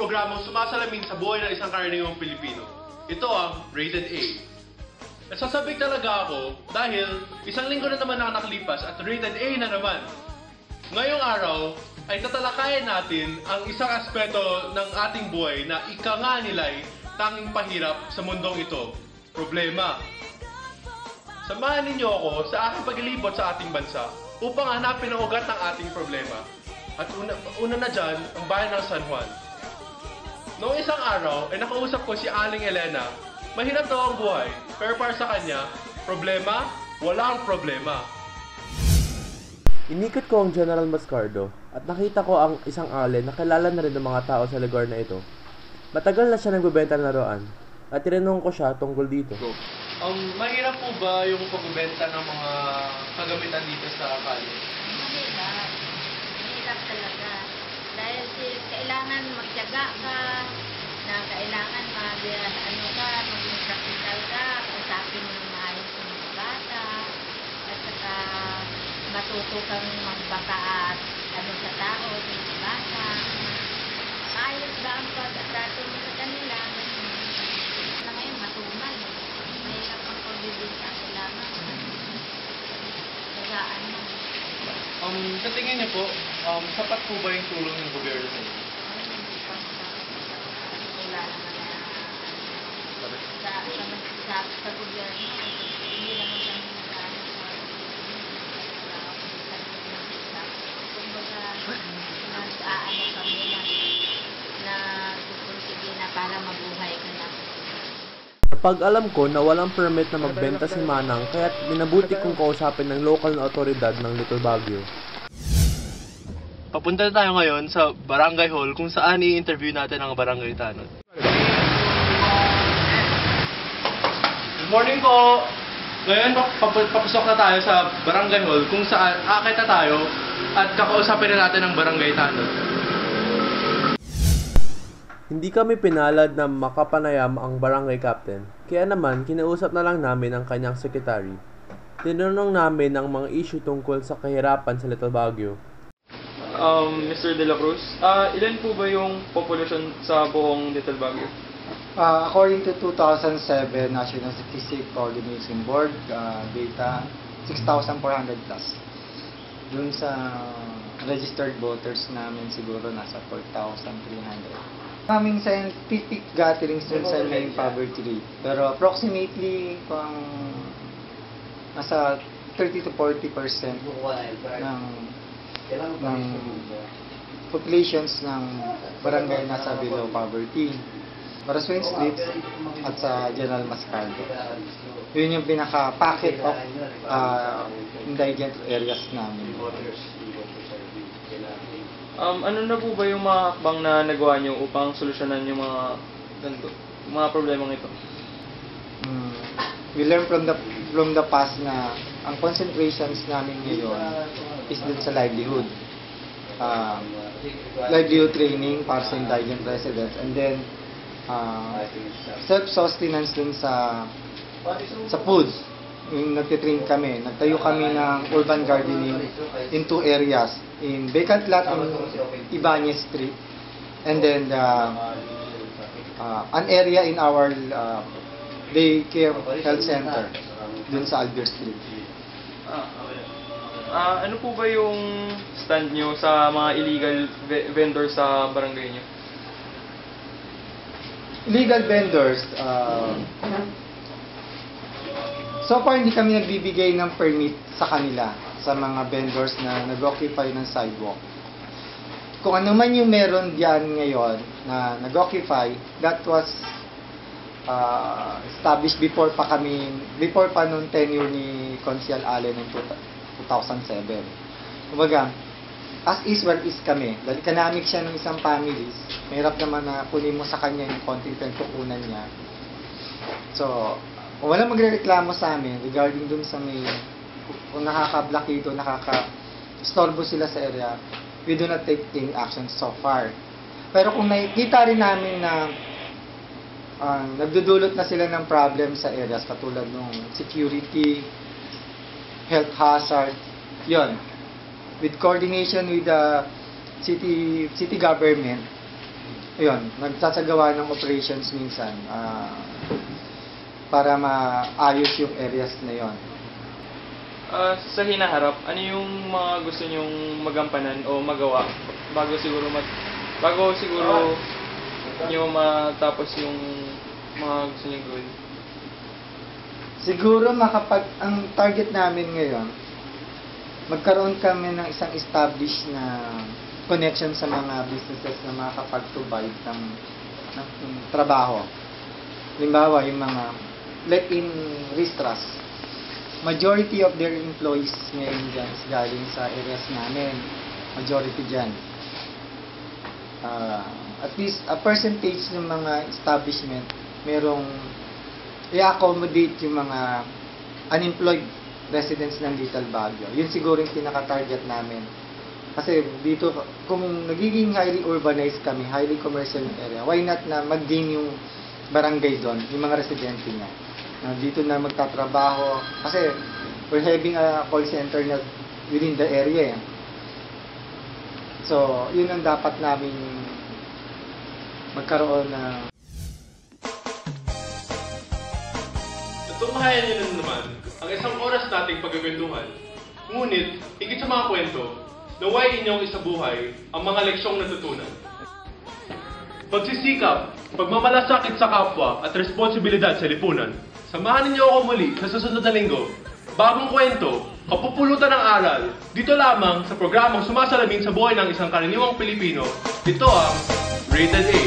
programang sumasalamin sa buhay ng isang karaniwang Pilipino. Ito ang Rated A. Nasasabik talaga ako dahil isang linggo na naman ang nakalipas at Rated A na naman. Ngayong araw ay tatalakayin natin ang isang aspeto ng ating buhay na ika nga nila'y tanging pahirap sa mundong ito, problema. Samahan ninyo ako sa aking paglilibot sa ating bansa upang hanapin ang ugat ng ating problema. At una na dyan, ang bayan ng San Juan. Noong isang araw, ay nakausap ko si Aling Elena. Mahirap daw ang buhay, pero para sa kanya, problema, walang problema. Inikot ko ang General Moscardo at nakita ko ang isang ale na kilala na rin ng mga tao sa lugar na ito. Matagal na siya nagbebenta ng laruan at tinanong ko siya tungkol dito. Mahirap po ba yung pagbebenta ng mga kagamitan dito sa kalye? Mahirap. Mahirap talaga. Dahil kailangan magtiyaga ka, na kailangan maging practical ka, kausapin mo ng maayos yung mga bata, at saka matuto kang magbaka at sa tao, sa mga bata. Ayos ba ang pag-atrato mo sa kanila? Na ngayon, matumal. Mahirap ang pagbibigay. Kailangan tagaan mo. Sa tingin niyo po, sapat po ba yung tulong ng gobyerno sa inyo? Wala naman sa gobyerno. Hindi naman kami nag-ano sa kumbaga nag-aano kami na sige na para mabuhay ka na. Kapag alam ko na walang permit na magbenta si Manang, kaya't minabuti kong kausapin ng local na otoridad ng Little Baguio. Papunta na tayo ngayon sa Barangay Hall kung saan i-interview natin ang Barangay Tanod. Good morning po! Ngayon, papasok na tayo sa Barangay Hall kung saan aakit na tayo at kakausapin na natin ang Barangay Tanod. Hindi kami pinalad na makapanayam ang barangay captain, kaya naman kinausap na lang namin ang kanyang secretary. Tinanong namin ang mga issue tungkol sa kahirapan sa Little Baguio. Mr. De La Cruz, ilan po ba yung population sa buong Little Baguio? According to 2007 National Statistics Coordination Board data, 6,400 plus. Dun sa registered voters namin siguro nasa 4,300. Kaming scientific gatherings dun sa main poverty rate. Pero approximately nasa 30 to 40% ng populations ng barangay nasa below poverty. Para Swing Street at sa General Moscardo. Yun yung pinaka-packet of indigent areas namin. Ano na po ba yung mga hakbang na nagawa nyo upang solusyonan yung mga problemang ito? We learn from the past na ang concentrations namin ngayon is dun sa livelihood. Livelihood training para sa indigent residents, and then self-sustenance dun sa food. Yung nagtitrain kami, nagtayo kami ng urban gardening in two areas, in vacant lot in Ibanez Street, and then an area in our daycare health center dun sa Albert Street. Ano po ba yung stand nyo sa mga illegal vendors sa barangay nyo? Illegal vendors, so far hindi kami nagbibigay ng permit sa kanila, sa mga vendors na nag-occupy ng sidewalk. Kung ano man yung meron diyan ngayon na nag-occupy, that was established before pa noong tenure ni Consial Allen noong 2007. Kumbaga, as is where is kami. Dahil economic siya ng isang families, mahirap naman na kunin mo sa kanya yung konting pagkukunan niya. So, kung walang magrereklamo sa amin regarding dun sa may, kung nakaka-block dito, nakaka-storbo sila sa area, we do not take any action so far. Pero kung nakikita rin namin na nagdudulot na sila ng problem sa areas katulad ng security, health hazard, yon, with coordination with the city government, yun, nagsasagawa ng operations minsan para maayos yung areas na yon. Sa hinaharap, ano yung mga gusto nyong magampanan o magawa bago siguro nyo matapos yung mga gusto nyong goal? Siguro ang target namin ngayon, magkaroon kami ng isang established na connection sa mga businesses na makakapag-provide ng trabaho. Halimbawa, yung mga let-in restaurateurs. Majority of their employees ngayon dyan is galing sa areas namin. Majority dyan. At least a percentage ng mga establishment merong i-accommodate yung mga unemployed residents ng Little Baguio. Yun siguro yung pinaka-target namin. Kasi dito, kung nagiging highly urbanized kami, highly commercial yung area, why not na mag-gain yung barangay doon, yung mga residente niya. Dito na magtatrabaho. Kasi we're having a call center na within the area. So, yun ang dapat namin magkaroon na. Tunghayan niyo na naman ang isang oras nating pagkakwentuhan. Ngunit, higit sa mga kwento, naway inyong isabuhay ang mga leksyong natutunan. Pagsisikap, pagmamalasakit sa kapwa at responsibilidad sa lipunan. Samahan ninyo ako muli sa susunod na linggo. Bagong kwento, kapupulutan ng aral, dito lamang sa programang sumasalamin sa buhay ng isang karaniwang Pilipino. Ito ang Rated A.